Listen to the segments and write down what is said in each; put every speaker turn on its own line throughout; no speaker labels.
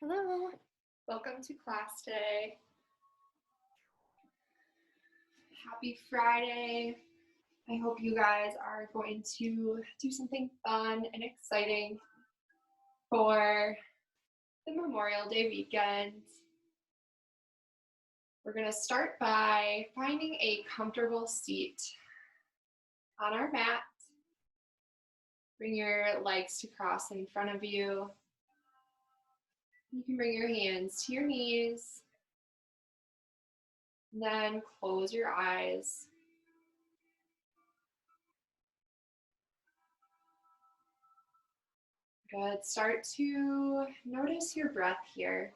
Hello, welcome to class today. Happy Friday. I hope you guys are going to do something fun and exciting for the Memorial Day weekend. We're going to start by finding a comfortable seat on our mat. Bring your legs to cross in front of you. You can bring your hands to your knees. And then close your eyes. Good. Start to notice your breath here.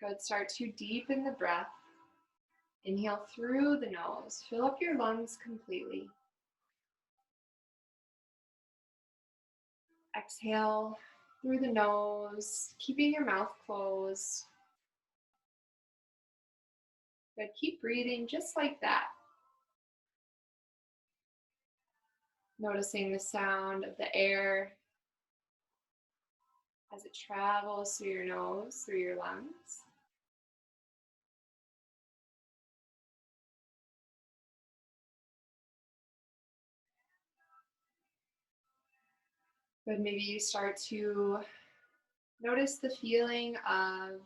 Good. Start to deepen the breath. Inhale through the nose. Fill up your lungs completely. Exhale through the nose, keeping your mouth closed. Good. Keep breathing just like that. Noticing the sound of the air as it travels through your nose, through your lungs. Good. Maybe you start to notice the feeling of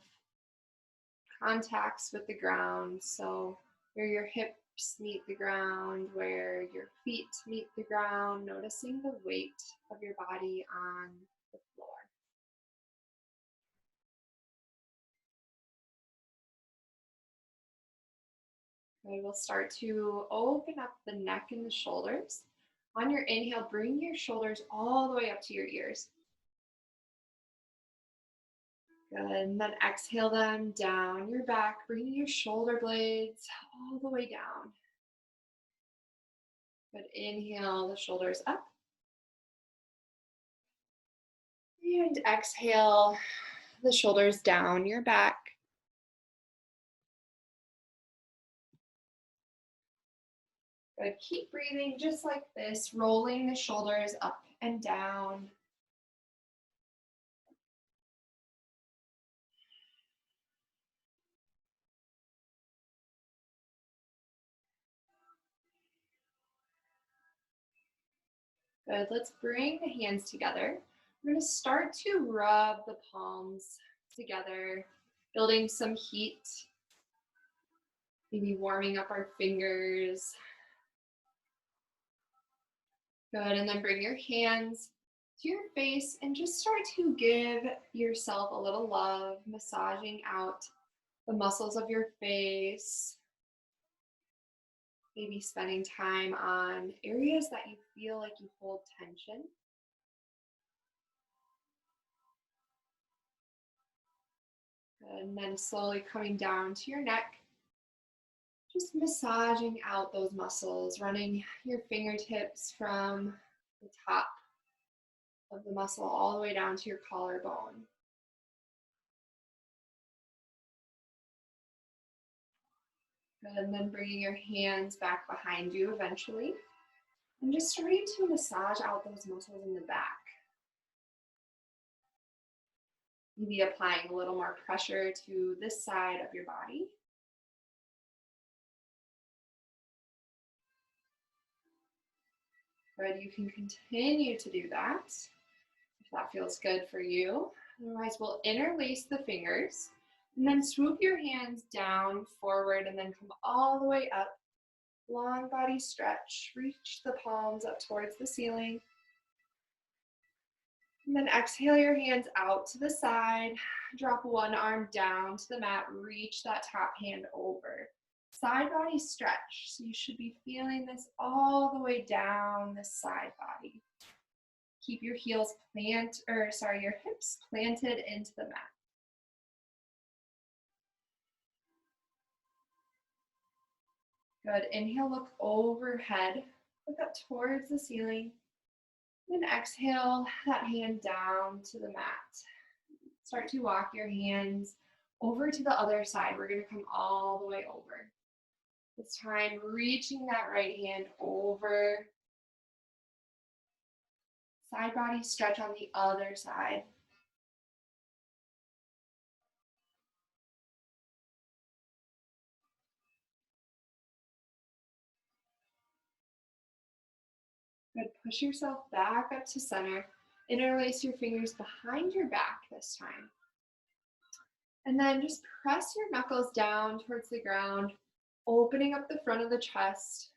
contacts with the ground. So where your hips meet the ground, where your feet meet the ground, noticing the weight of your body on the floor. Good. We'll start to open up the neck and the shoulders. On your inhale, bring your shoulders all the way up to your ears. Good. And then exhale them down your back, bringing your shoulder blades all the way down. Good. Inhale the shoulders up. And exhale the shoulders down your back. Good. Keep breathing just like this, rolling the shoulders up and down. Good. Let's bring the hands together. We're going to start to rub the palms together, building some heat, maybe warming up our fingers. Good. And then bring your hands to your face and just start to give yourself a little love, massaging out the muscles of your face. Maybe spending time on areas that you feel like you hold tension. And then slowly coming down to your neck, just massaging out those muscles, running your fingertips from the top of the muscle all the way down to your collarbone. Good. And then bringing your hands back behind you eventually. And just starting to massage out those muscles in the back. Maybe applying a little more pressure to this side of your body. Good. You can continue to do that if that feels good for you. Otherwise, we'll interlace the fingers and then swoop your hands down, forward, and then come all the way up. Long body stretch. Reach the palms up towards the ceiling. And then exhale your hands out to the side. Drop one arm down to the mat. Reach that top hand over. Side body stretch. So you should be feeling this all the way down the side body. Keep your your hips planted into the mat. Good. Inhale, look overhead. Look up towards the ceiling. Then exhale that hand down to the mat. Start to walk your hands Over to the other side, we're gonna come all the way over. This time, reaching that right hand over. Side body stretch on the other side. Good, push yourself back up to center. Interlace your fingers behind your back this time. And then just press your knuckles down towards the ground, opening up the front of the chest.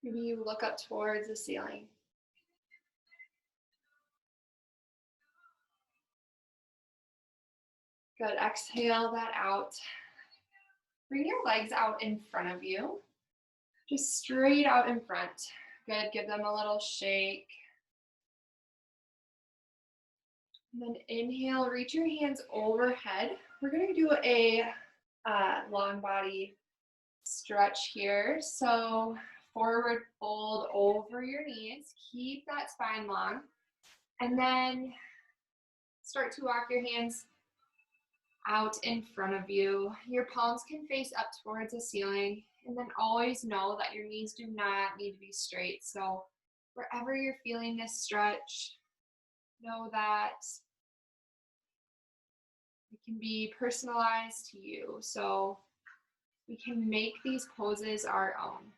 Maybe you look up towards the ceiling. Good, exhale that out. Bring your legs out in front of you, just straight out in front. Good, give them a little shake. And then inhale, reach your hands overhead. We're gonna do a long body stretch here. So forward fold over your knees, keep that spine long. And then start to walk your hands out in front of you. Your palms can face up towards the ceiling. And then always know that your knees do not need to be straight. So wherever you're feeling this stretch, know that it can be personalized to you. So we can make these poses our own.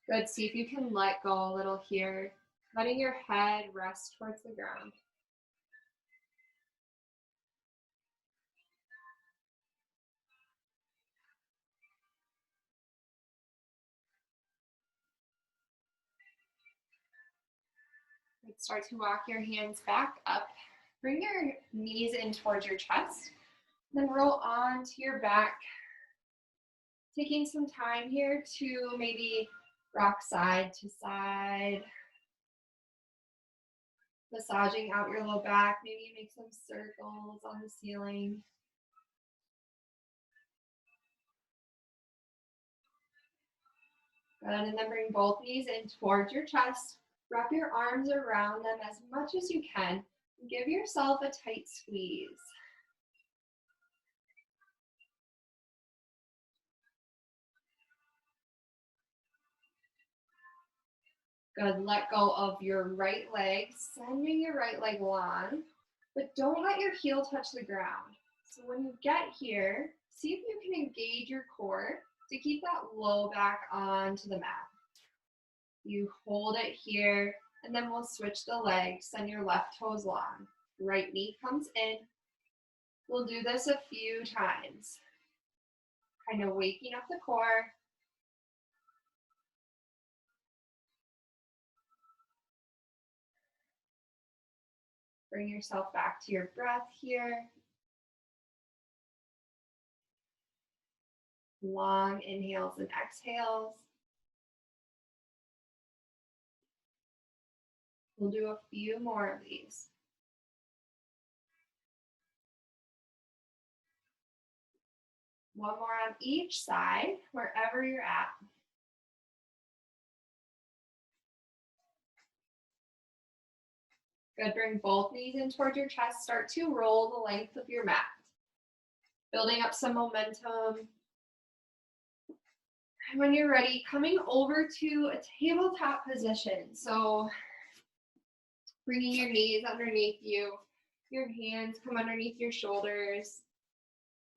Good, see if you can let go a little here, letting your head rest towards the ground. Good, start to walk your hands back up. Bring your knees in towards your chest, then roll onto your back. Taking some time here to maybe rock side to side. Massaging out your low back. Maybe you make some circles on the ceiling. Good, and then bring both knees in towards your chest. Wrap your arms around them as much as you can. And give yourself a tight squeeze. Good, let go of your right leg, sending your right leg long, but don't let your heel touch the ground. So when you get here, see if you can engage your core to keep that low back onto the mat. You hold it here, and then we'll switch the legs. Send your left toes long. Right knee comes in. We'll do this a few times. Kind of waking up the core. Bring yourself back to your breath here. Long inhales and exhales. We'll do a few more of these. One more on each side, wherever you're at. Good, bring both knees in towards your chest. Start to roll the length of your mat. Building up some momentum. And when you're ready, coming over to a tabletop position. So bringing your knees underneath you, your hands come underneath your shoulders.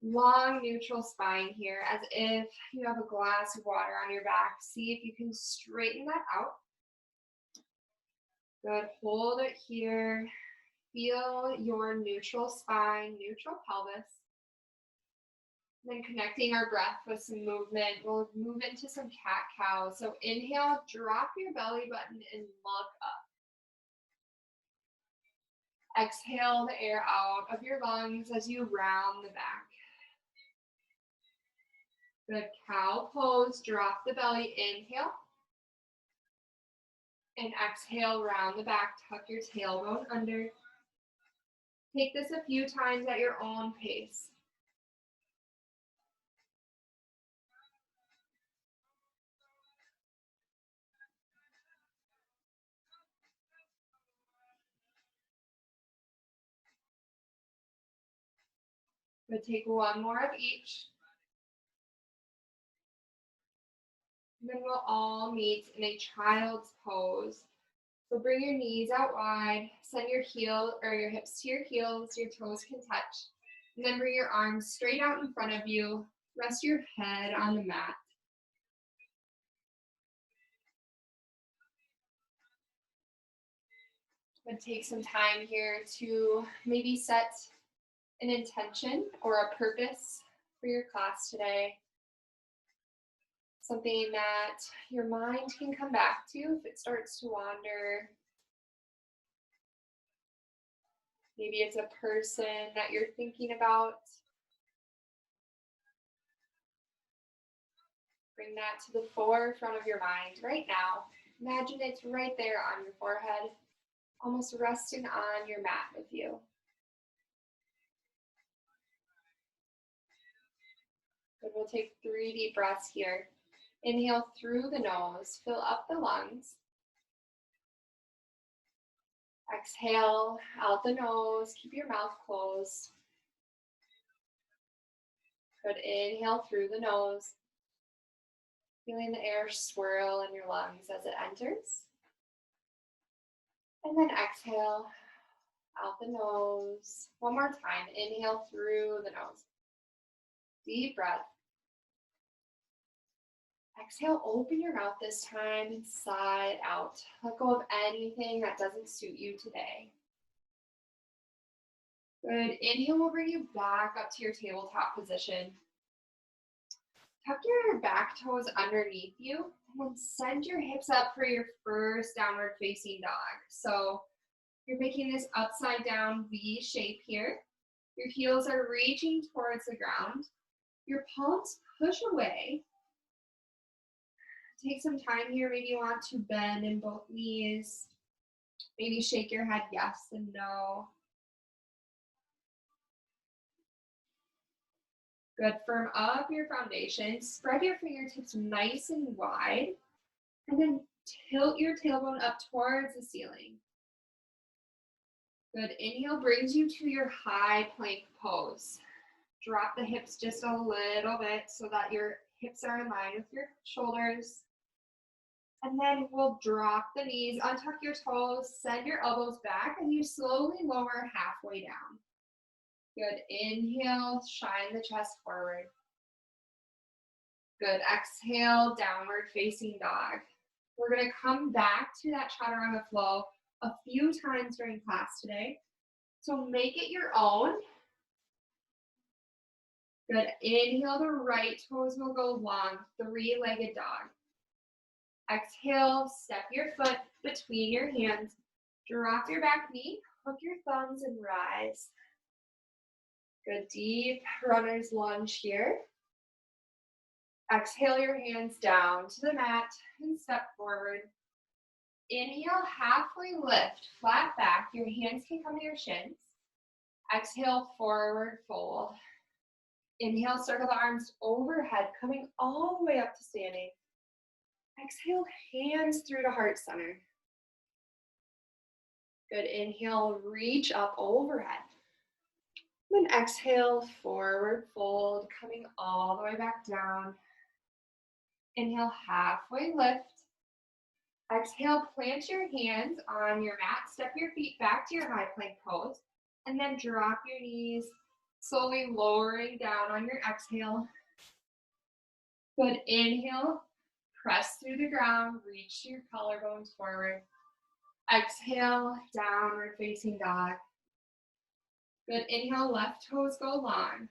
Long neutral spine here, as if you have a glass of water on your back. See if you can straighten that out. Good, hold it here. Feel your neutral spine, neutral pelvis. Then connecting our breath with some movement. We'll move into some cat-cow. So inhale, drop your belly button and look up. Exhale the air out of your lungs as you round the back. Good, cow pose, drop the belly, inhale. And exhale, round the back, tuck your tailbone under. Take this a few times at your own pace. Good, take one more of each. And then we'll all meet in a child's pose. So bring your knees out wide, send your heel or your hips to your heels, your toes can touch. And then bring your arms straight out in front of you. Rest your head on the mat. But take some time here to maybe set an intention or a purpose for your class today. Something that your mind can come back to if it starts to wander. Maybe it's a person that you're thinking about. Bring that to the forefront of your mind right now. Imagine it's right there on your forehead, almost resting on your mat with you. Good, we'll take 3 deep breaths here. Inhale through the nose, fill up the lungs. Exhale out the nose, keep your mouth closed. Good, inhale through the nose. Feeling the air swirl in your lungs as it enters. And then exhale out the nose. One more time, inhale through the nose. Deep breath. Exhale, open your mouth this time and sigh it out. Let go of anything that doesn't suit you today. Good. Inhale will bring you back up to your tabletop position. Tuck your back toes underneath you and then send your hips up for your first downward facing dog. So you're making this upside down V shape here. Your heels are reaching towards the ground. Your palms push away. Take some time here. Maybe you want to bend in both knees. Maybe shake your head yes and no. Good. Firm up your foundation. Spread your fingertips nice and wide. And then tilt your tailbone up towards the ceiling. Good. Inhale brings you to your high plank pose. Drop the hips just a little bit so that your hips are in line with your shoulders. And then we'll drop the knees, untuck your toes, send your elbows back, and you slowly lower halfway down. Good. Inhale, shine the chest forward. Good. Exhale, downward facing dog. We're going to come back to that chaturanga flow a few times during class today. So make it your own. Good. Inhale, the right toes will go long, 3-legged dog. Exhale, step your foot between your hands. Drop your back knee, hook your thumbs and rise. Good, deep runner's lunge here. Exhale your hands down to the mat and step forward. Inhale, halfway lift, flat back. Your hands can come to your shins. Exhale, forward fold. Inhale, circle the arms overhead, coming all the way up to standing. Exhale, hands through to heart center. Good, inhale, reach up overhead. Then exhale, forward fold, coming all the way back down. Inhale, halfway lift. Exhale, plant your hands on your mat. Step your feet back to your high plank pose. And then drop your knees, slowly lowering down on your exhale. Good, inhale. Press through the ground, reach your collarbones forward. Exhale, downward facing dog. Good, inhale, left toes go long.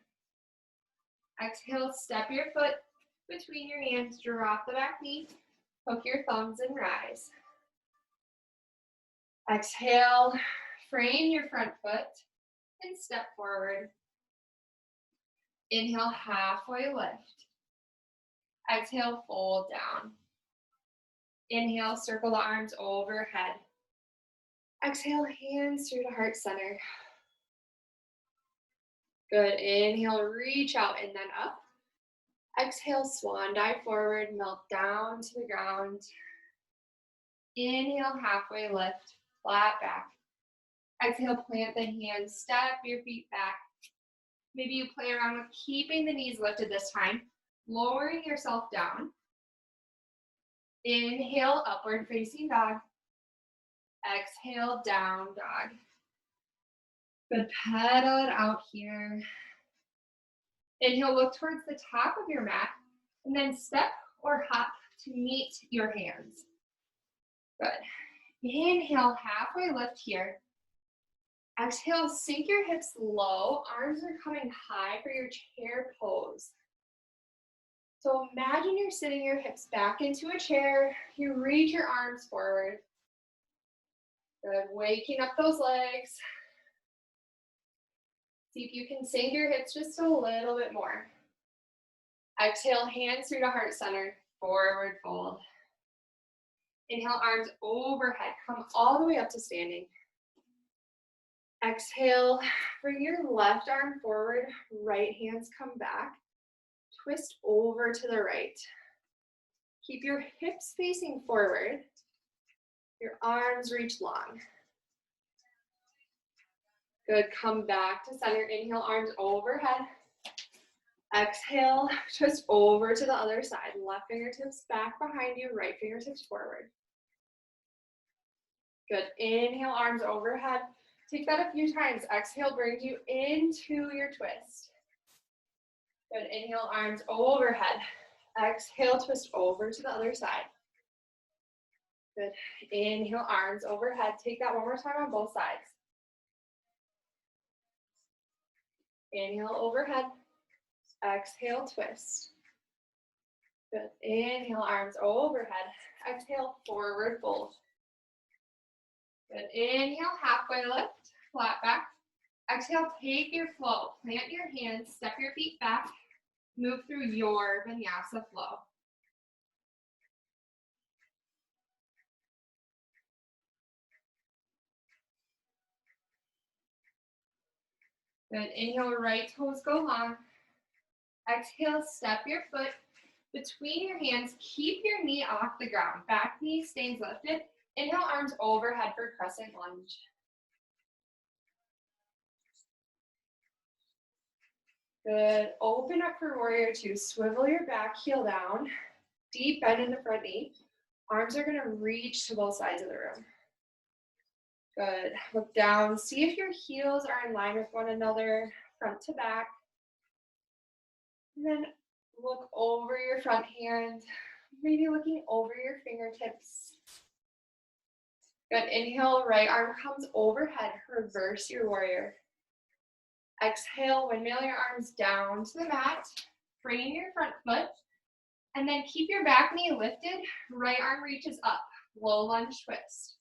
Exhale, step your foot between your hands, drop the back knee, hook your thumbs and rise. Exhale, frame your front foot and step forward. Inhale, halfway lift. Exhale, fold down. Inhale, circle the arms overhead. Exhale, hands through to heart center. Good, inhale, reach out and then up. Exhale, swan dive forward, melt down to the ground. Inhale, halfway lift, flat back. Exhale, plant the hands, step your feet back. Maybe you play around with keeping the knees lifted this time, lowering yourself down. Inhale, upward facing dog. Exhale, down dog. Good, pedal it out here. Inhale, look towards the top of your mat, and then step or hop to meet your hands. Good. Inhale, halfway lift here. Exhale, sink your hips low. Arms are coming high for your chair pose. So imagine you're sitting your hips back into a chair. You reach your arms forward. Good, waking up those legs. See if you can sink your hips just a little bit more. Exhale, hands through to heart center, forward fold. Inhale, arms overhead, come all the way up to standing. Exhale, bring your left arm forward, right hands come back. Twist over to the right. Keep your hips facing forward. Your arms reach long. Good, come back to center. Inhale, arms overhead. Exhale, twist over to the other side. Left fingertips back behind you, right fingertips forward. Good, inhale, arms overhead. Take that a few times. Exhale brings you into your twist. Good, inhale, arms overhead. Exhale, twist over to the other side. Good, inhale, arms overhead. Take that one more time on both sides. Inhale, overhead. Exhale, twist. Good, inhale, arms overhead. Exhale, forward fold. Good, inhale, halfway lift, flat back. Exhale, take your flow. Plant your hands, step your feet back. Move through your vinyasa flow. Good, inhale, right toes go long. Exhale, step your foot between your hands. Keep your knee off the ground. Back knee stays lifted. Inhale, arms overhead for crescent lunge. Good, open up for warrior two. Swivel your back heel down. Deep bend in the front knee. Arms are gonna reach to both sides of the room. Good, look down. See if your heels are in line with one another, front to back. And then look over your front hand, maybe looking over your fingertips. Good, inhale, right arm comes overhead, reverse your warrior. Exhale, windmill your arms down to the mat, frame your front foot, and then keep your back knee lifted, right arm reaches up, low lunge twist.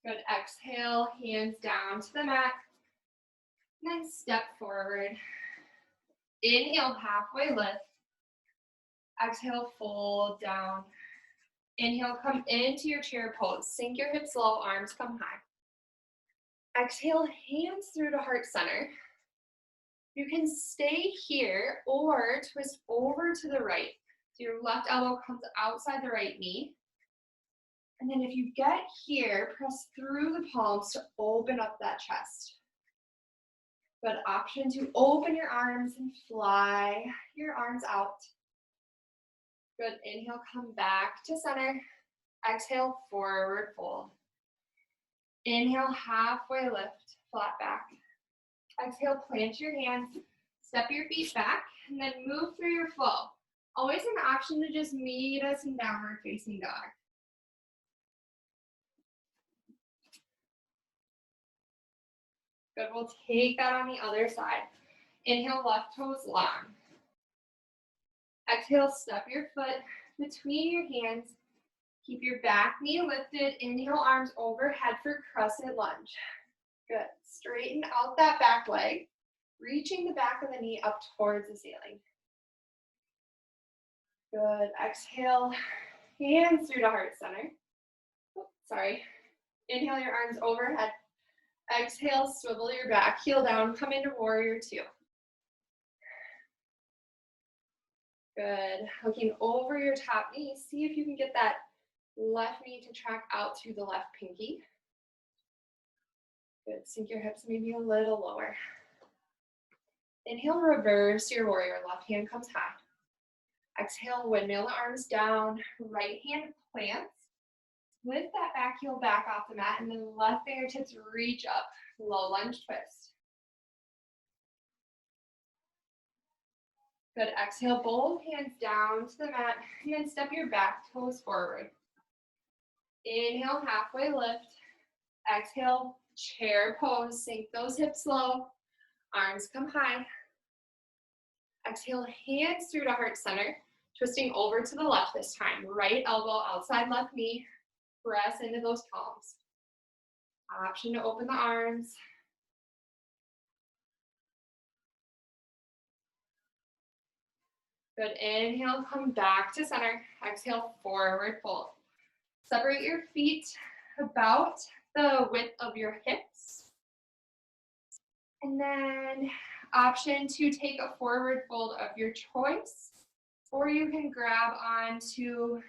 Good, exhale, hands down to the mat, and then step forward. Inhale, halfway lift. Exhale, fold down. Inhale, come into your chair pose. Sink your hips low, arms come high. Exhale, hands through to heart center. You can stay here or twist over to the right. So your left elbow comes outside the right knee. And then if you get here, press through the palms to open up that chest. Good option to open your arms and fly your arms out. Good, inhale, come back to center. Exhale, forward fold. Inhale, halfway lift, flat back. Exhale, plant your hands, step your feet back, and then move through your flow. Always an option to just meet us in downward facing dog. Good, we'll take that on the other side. Inhale, left toes long. Exhale, step your foot between your hands. Keep your back knee lifted. Inhale, arms overhead for crescent lunge. Good, straighten out that back leg, reaching the back of the knee up towards the ceiling. Good, exhale, hands through to heart center. Oh, sorry. Inhale your arms overhead. Exhale, swivel your back, heel down, come into warrior two. Good, looking over your top knee, see if you can get that left knee to track out to the left pinky. Good, sink your hips maybe a little lower. Inhale, reverse your warrior, left hand comes high. Exhale, windmill the arms down, right hand plants. Lift that back heel back off the mat and then left fingertips reach up, low lunge twist. Good, exhale, both hands down to the mat and then step your back toes forward. Inhale, halfway lift. Exhale, chair pose, sink those hips low, arms come high. Exhale, hands through to heart center, twisting over to the left this time. Right elbow outside left knee, press into those palms. Option to open the arms. Good, inhale, come back to center. Exhale, forward fold. Separate your feet about the width of your hips. And then option to take a forward fold of your choice, or you can grab onto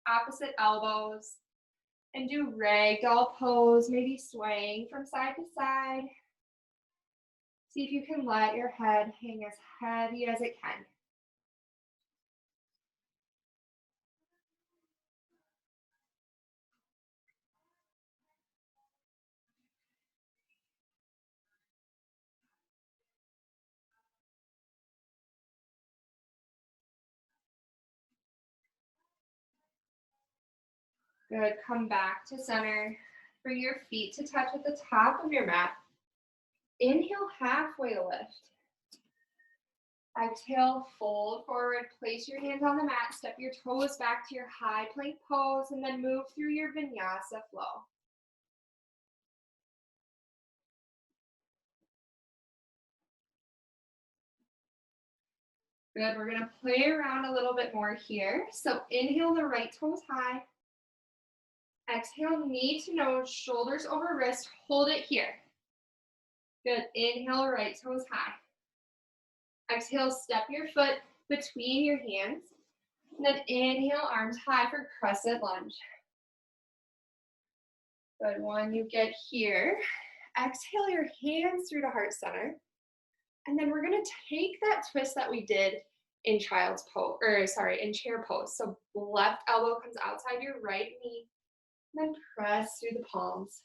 opposite elbows and do ragdoll pose, maybe swaying from side to side. See if you can let your head hang as heavy as it can. Good, come back to center. Bring your feet to touch at the top of your mat. Inhale, halfway lift. Exhale, fold forward, place your hands on the mat, step your toes back to your high plank pose, and then move through your vinyasa flow. Good, we're gonna play around a little bit more here. So inhale, the right toes high. Exhale, knee to nose, shoulders over wrist, hold it here. Good, inhale, right toes high. Exhale, step your foot between your hands. And then inhale, arms high for crescent lunge. Good, when you get here, exhale your hands through to heart center. And then we're gonna take that twist that we did in child's pose, in chair pose. So left elbow comes outside your right knee, and then press through the palms.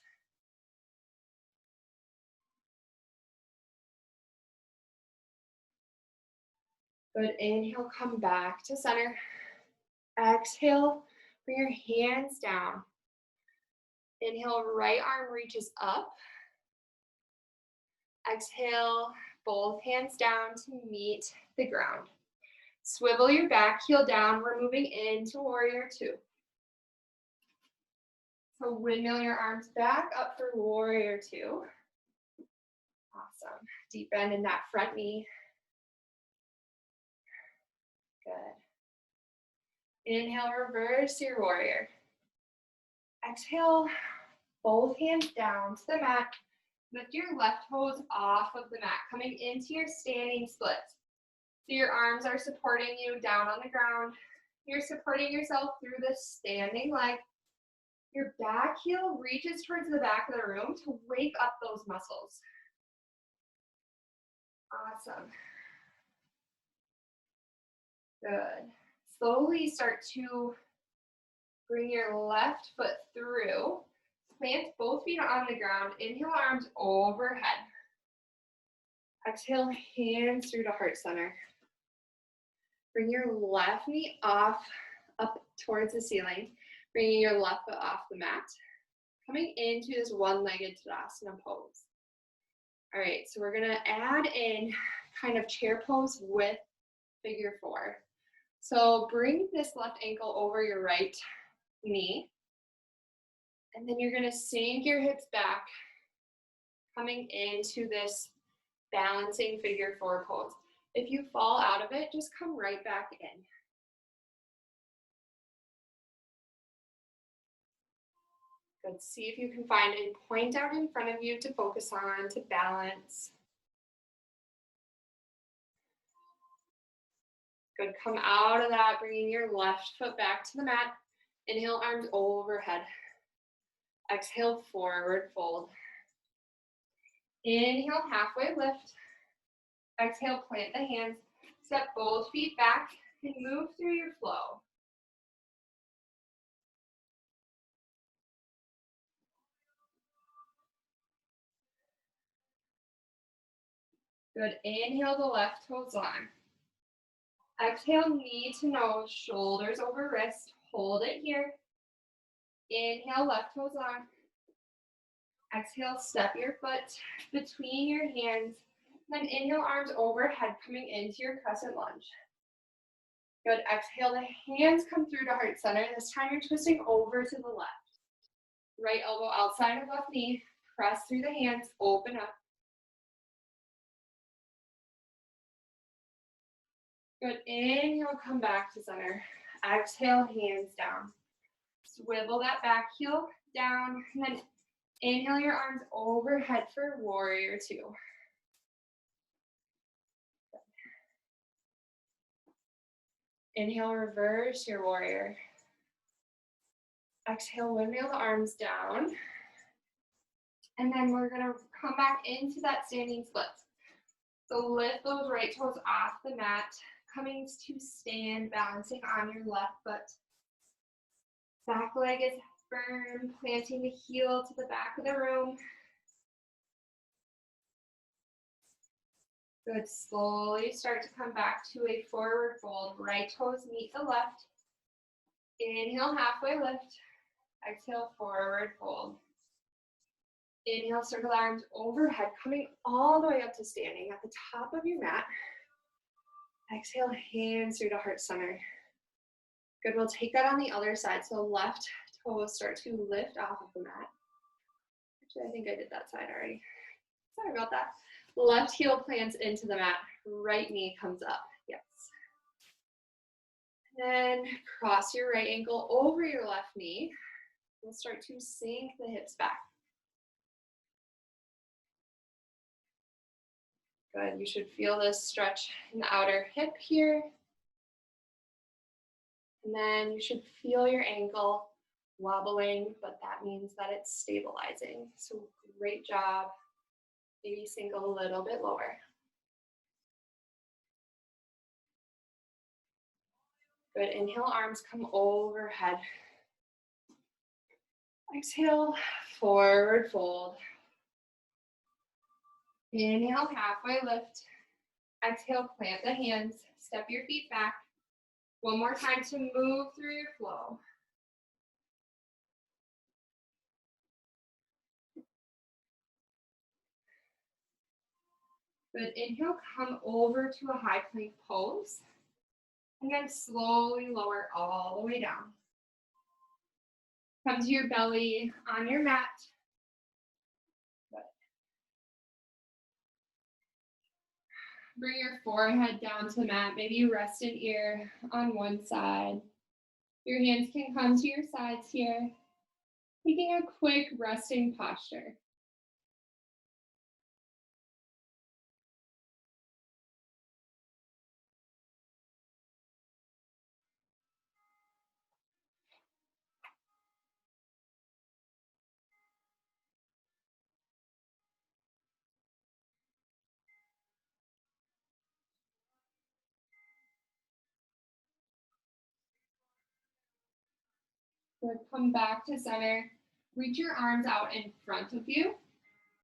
Good, inhale, come back to center. Exhale, bring your hands down. Inhale, right arm reaches up. Exhale, both hands down to meet the ground. Swivel your back heel down. We're moving into warrior two. So windmill your arms back up for warrior two. Awesome. Deep bend in that front knee. Good. Inhale, reverse your warrior. Exhale, both hands down to the mat. Lift your left toes off of the mat, coming into your standing splits. So your arms are supporting you down on the ground. You're supporting yourself through this standing leg. Your back heel reaches towards the back of the room to wake up those muscles. Awesome. Good. Slowly start to bring your left foot through. Plant both feet on the ground. Inhale, arms overhead. Exhale, hands through to heart center. Bring your left knee off, up towards the ceiling. Bringing your left foot off the mat. Coming into this one-legged Tadasana pose. All right, so we're gonna add in kind of chair pose with figure four. So bring this left ankle over your right knee. And then you're gonna sink your hips back, coming into this balancing figure four pose. If you fall out of it, just come right back in. Good, see if you can find a point out in front of you to focus on, to balance. Good, come out of that, bringing your left foot back to the mat. Inhale, arms overhead. Exhale, forward fold. Inhale, halfway lift. Exhale, plant the hands. Step both feet back and move through your flow. Good. Inhale, the left toes on. Exhale, knee to nose, shoulders over wrist. Hold it here. Inhale, left toes on. Exhale, step your foot between your hands. Then inhale, arms overhead, coming into your crescent lunge. Good. Exhale, the hands come through to heart center. This time you're twisting over to the left. Right elbow outside of left knee. Press through the hands, open up. Good. Inhale, come back to center. Exhale, hands down. Swivel that back heel down. And then inhale your arms overhead for warrior two. Inhale, reverse your warrior. Exhale, windmill the arms down. And then we're gonna come back into that standing split. So lift those right toes off the mat, coming to stand, balancing on your left foot. Back leg is firm, planting the heel to the back of the room. Good, slowly start to come back to a forward fold. Right toes meet the left. Inhale, halfway lift. Exhale, forward fold. Inhale, circle the arms overhead, coming all the way up to standing at the top of your mat. Exhale, hands through to heart center. Good, we'll take that on the other side. So left toes start to lift off of the mat. Actually, I think I did that side already. Sorry about that. Left heel plants into the mat. Right knee comes up. Yes. Then cross your right ankle over your left knee. We'll start to sink the hips back. Good, you should feel this stretch in the outer hip here. And then you should feel your ankle wobbling, but that means that it's stabilizing. So great job. Maybe sink a little bit lower. Good, inhale, arms come overhead. Exhale, forward fold. Inhale, halfway lift. Exhale, plant the hands, step your feet back. One more time to move through your flow. Good, inhale, come over to a high plank pose. And then slowly lower all the way down. Come to your belly on your mat. Good. Bring your forehead down to the mat. Maybe you rest an ear on one side. Your hands can come to your sides here. Taking a quick resting posture. Good, come back to center. Reach your arms out in front of you.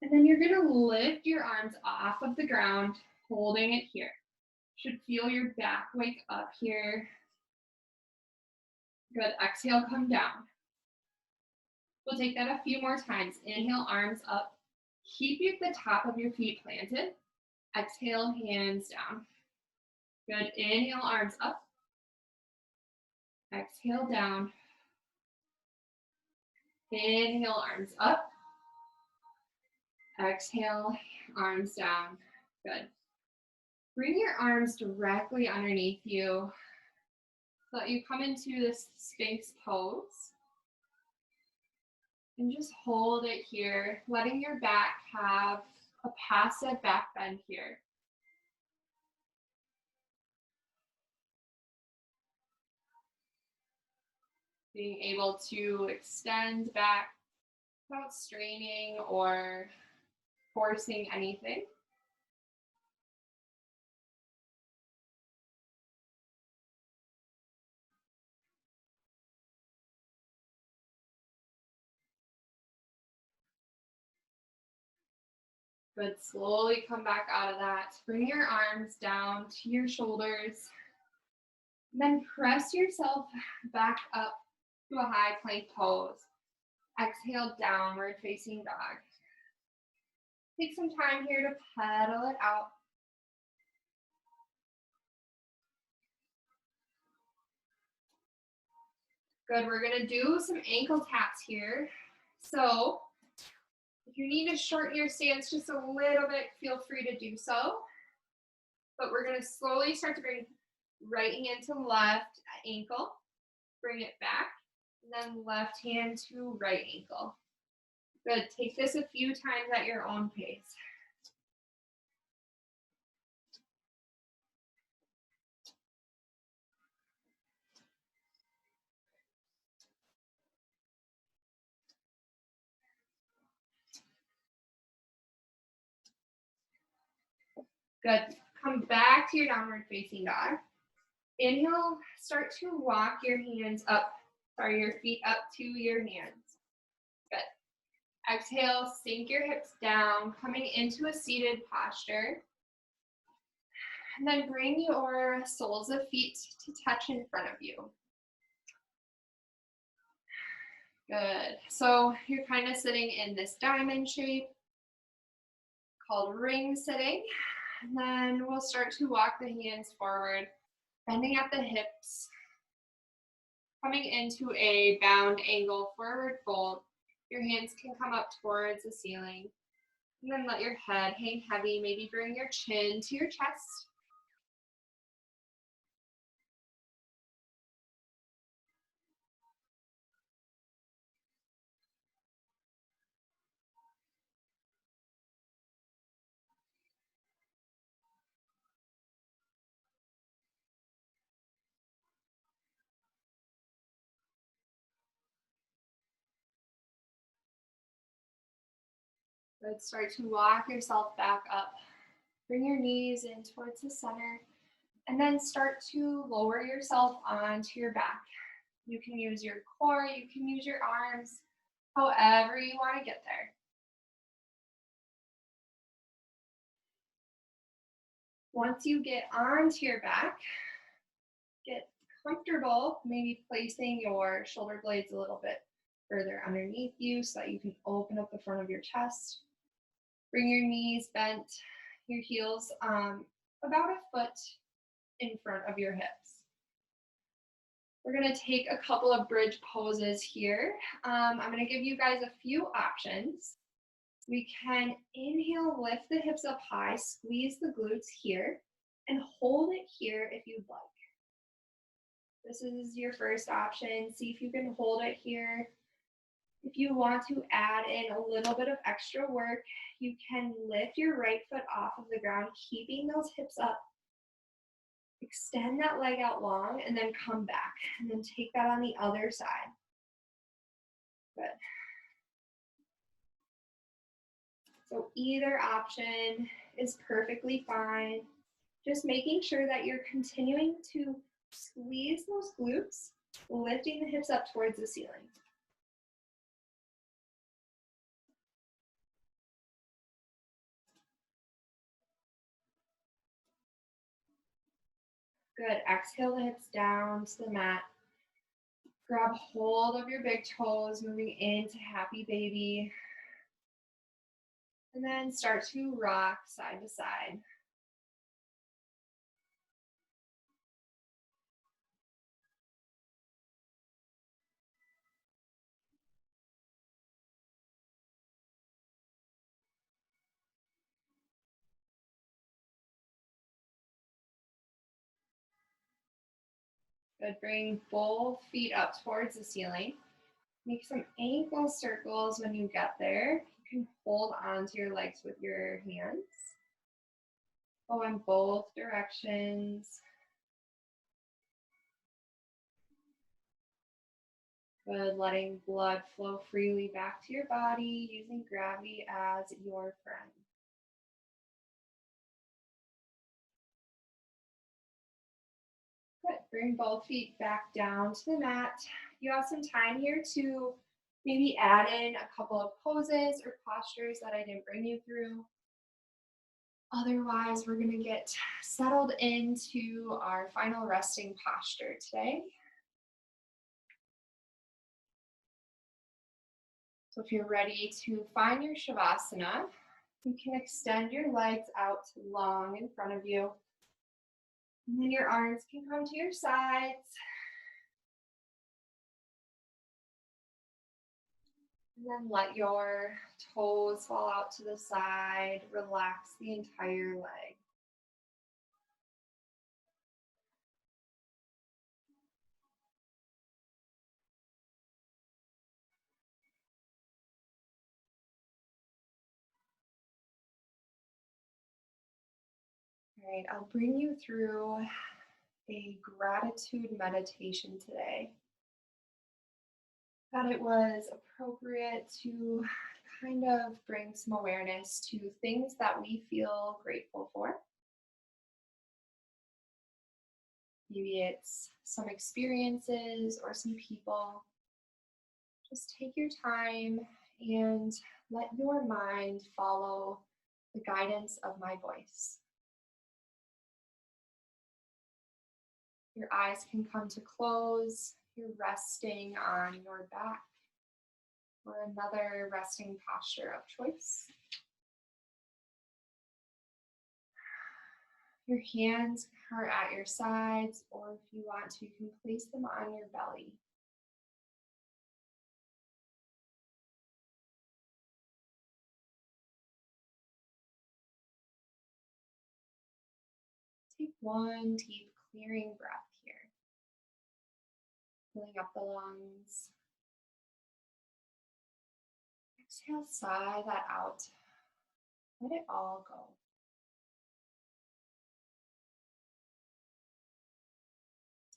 And then you're gonna lift your arms off of the ground, holding it here. Should feel your back wake up here. Good, exhale, come down. We'll take that a few more times. Inhale, arms up. Keep the top of your feet planted. Exhale, hands down. Good, inhale, arms up. Exhale, down. Inhale, arms up. Exhale, arms down. Good. Bring your arms directly underneath you so that you come into this Sphinx pose. And just hold it here, letting your back have a passive back bend here. Being able to extend back without straining or forcing anything. Good, slowly come back out of that. Bring your arms down to your shoulders. Then press yourself back up to a high plank pose. Exhale, downward facing dog. Take some time here to pedal it out. Good, we're gonna do some ankle taps here. So if you need to shorten your stance just a little bit, feel free to do so. But we're gonna slowly start to bring right hand to left ankle, bring it back, and then left hand to right ankle. Good, take this a few times at your own pace. Good, come back to your downward facing dog. Inhale, start to walk your hands up, your feet up to your hands. Good. Exhale, sink your hips down, coming into a seated posture. And then bring your soles of feet to touch in front of you. Good. So you're kind of sitting in this diamond shape called ring sitting. And then we'll start to walk the hands forward, bending at the hips, coming into a bound angle forward fold. Your hands can come up towards the ceiling. And then let your head hang heavy. Maybe bring your chin to your chest. Good. Start to walk yourself back up. Bring your knees in towards the center. And then start to lower yourself onto your back. You can use your core, you can use your arms, however you want to get there. Once you get onto your back, get comfortable, maybe placing your shoulder blades a little bit further underneath you so that you can open up the front of your chest. Bring your knees bent, your heels about a foot in front of your hips. We're going to take a couple of bridge poses here. I'm going to give you guys a few options. We can inhale, lift the hips up high, squeeze the glutes here, and hold it here if you'd like. This is your first option. See if you can hold it here. If you want to add in a little bit of extra work, you can lift your right foot off of the ground, keeping those hips up. Extend that leg out long and then come back. And then take that on the other side. Good. So either option is perfectly fine. Just making sure that you're continuing to squeeze those glutes, lifting the hips up towards the ceiling. Good. Exhale the hips down to the mat. Grab hold of your big toes, moving into happy baby. And then start to rock side to side. Good. Bring both feet up towards the ceiling. Make some ankle circles when you get there. You can hold onto your legs with your hands. Go in both directions. Good. Letting blood flow freely back to your body, using gravity as your friend. Good. Bring both feet back down to the mat. You have some time here to maybe add in a couple of poses or postures that I didn't bring you through. Otherwise, we're going to get settled into our final resting posture today. So if you're ready to find your Shavasana, you can extend your legs out long in front of you. And then your arms can come to your sides. And then let your toes fall out to the side. Relax the entire leg. All right, I'll bring you through a gratitude meditation today. Thought it was appropriate to kind of bring some awareness to things that we feel grateful for. Maybe it's some experiences or some people. Just take your time and let your mind follow the guidance of my voice. Your eyes can come to close. You're resting on your back or another resting posture of choice. Your hands are at your sides, or if you want to, you can place them on your belly. Take one deep clearing breath here, filling up the lungs. Exhale, sigh that out. Let it all go.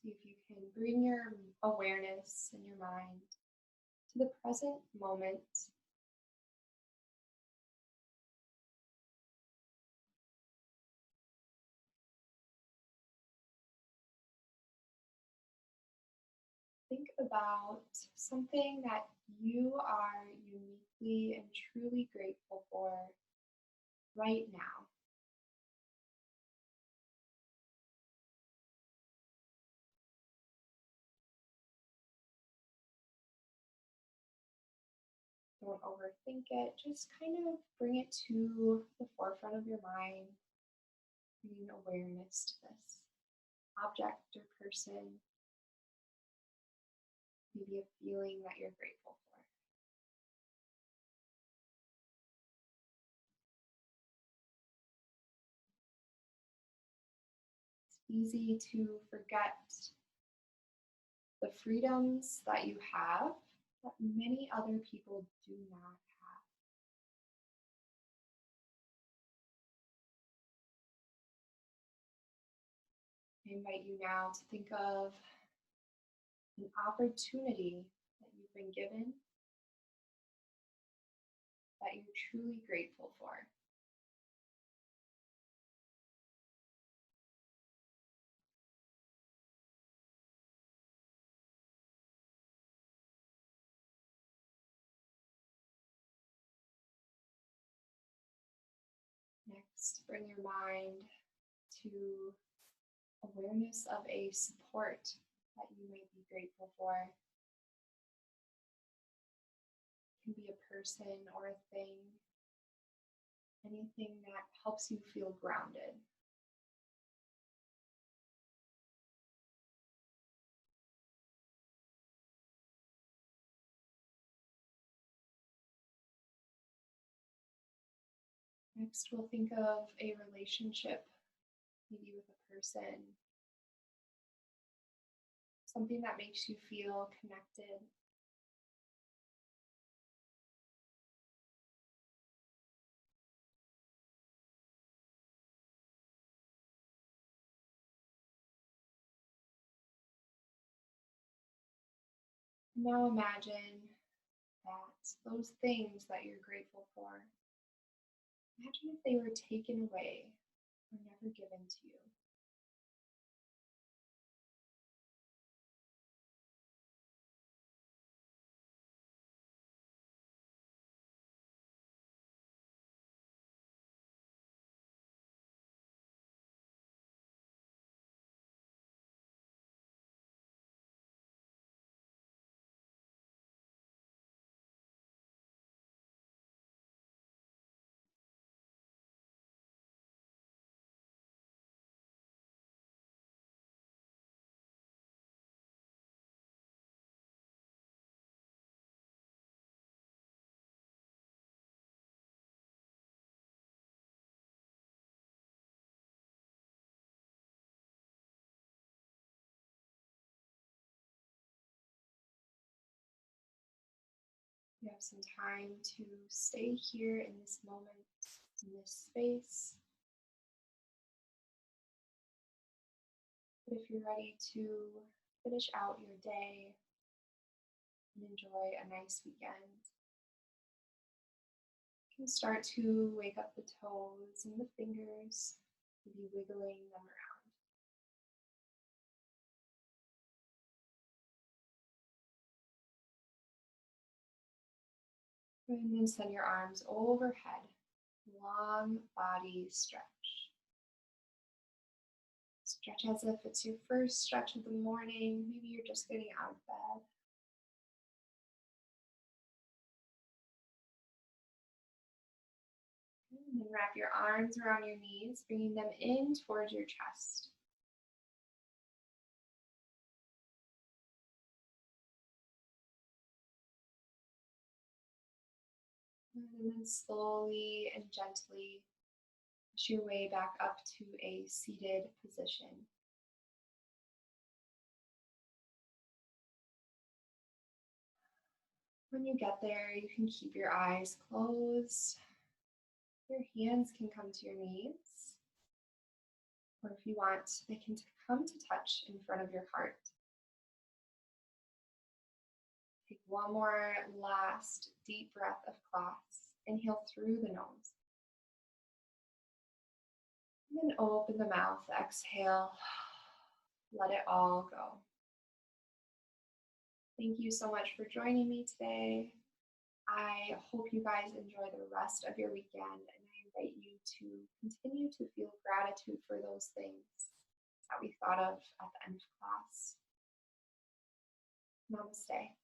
See if you can bring your awareness and your mind to the present moment. Think about something that you are uniquely and truly grateful for right now. Don't overthink it. Just kind of bring it to the forefront of your mind, bringing awareness to this object or person, maybe a feeling that you're grateful for. It's easy to forget the freedoms that you have that many other people do not have. I invite you now to think of an opportunity that you've been given that you're truly grateful for. Next, bring your mind to awareness of a support that you might be grateful for. It can be a person or a thing, anything that helps you feel grounded. Next, we'll think of a relationship, maybe with a person, something that makes you feel connected. Now imagine that those things that you're grateful for, imagine if they were taken away or never given to you. You have some time to stay here in this moment, in this space. But if you're ready to finish out your day and enjoy a nice weekend, you can start to wake up the toes and the fingers, maybe wiggling them around. And then send your arms overhead. Long body stretch. Stretch as if it's your first stretch of the morning. Maybe you're just getting out of bed. And then wrap your arms around your knees, bringing them in towards your chest. And then slowly and gently push your way back up to a seated position. When you get there, you can keep your eyes closed. Your hands can come to your knees, or if you want, they can come to touch in front of your heart. Take one more last deep breath of class. Inhale through the nose. And then open the mouth, exhale. Let it all go. Thank you so much for joining me today. I hope you guys enjoy the rest of your weekend, and I invite you to continue to feel gratitude for those things that we thought of at the end of class. Namaste.